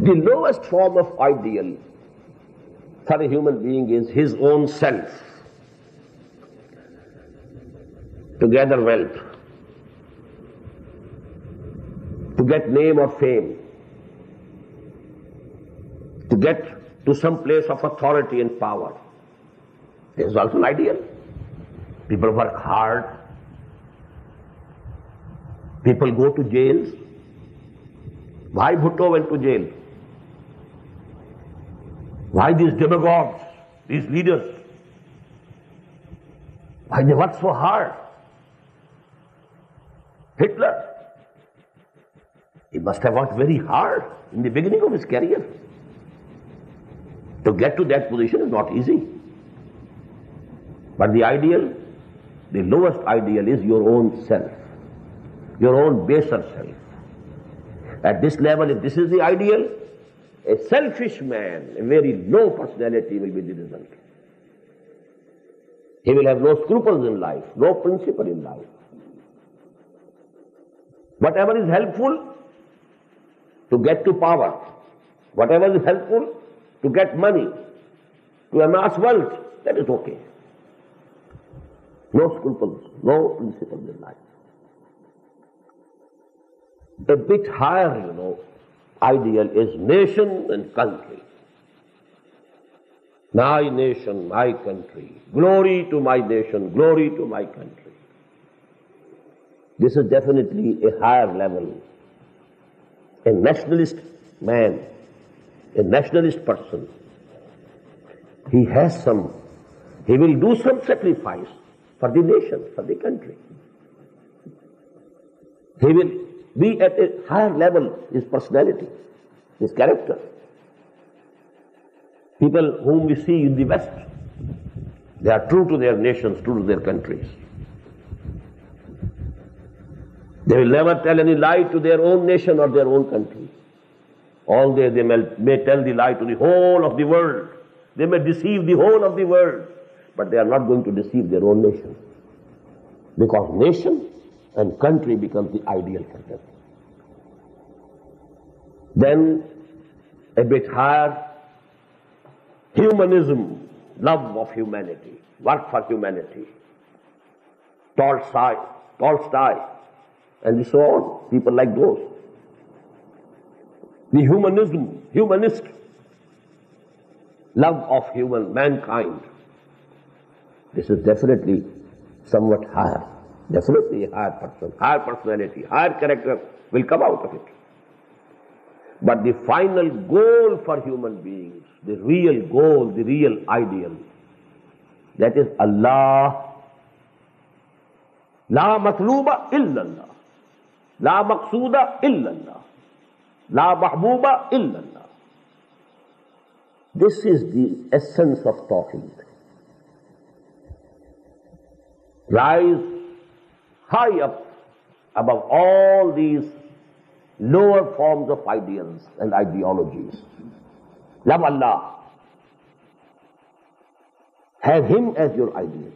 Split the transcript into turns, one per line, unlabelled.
The lowest form of ideal for a human being is his own self. To gather wealth, to get name or fame, to get to some place of authority and power. This is also an ideal. People work hard. People go to jails. Why Bhutto went to jail? Why these demagogues, these leaders? Why they work so hard? Hitler, he must have worked very hard in the beginning of his career. To get to that position is not easy. But the ideal, the lowest ideal is your own self, your own baser self. At this level, if this is the ideal, a selfish man, a very low personality will be the result. He will have no scruples in life, no principle in life. Whatever is helpful to get to power, whatever is helpful to get money, to amass wealth, that is okay. No scruples, no principles in life. A bit higher, ideal is nation and country. My nation, my country. Glory to my nation, glory to my country. This is definitely a higher level. A nationalist man, a nationalist person, he will do some sacrifice for the nation, for the country. He will be at a higher level, his personality, his character. People whom we see in the West, they are true to their nations, true to their countries. They will never tell any lie to their own nation or their own country. Although they may tell the lie to the whole of the world. They may deceive the whole of the world, but they are not going to deceive their own nation. Because nation and country becomes the ideal for them. Then, a bit higher, humanism, love of humanity, work for humanity. Tolstoy, and so on, people like those. The humanist, love of mankind. This is definitely somewhat higher. Definitely a higher person, higher personality, higher character will come out of it. But the final goal for human beings, the real goal, the real ideal, that is Allah. La matluba illallah. La maqsuda illallah. La mahbuba illallah. This is the essence of Tawheed. Rise high up above all these lower forms of ideals and ideologies. Love Allah. Have Him as your ideal.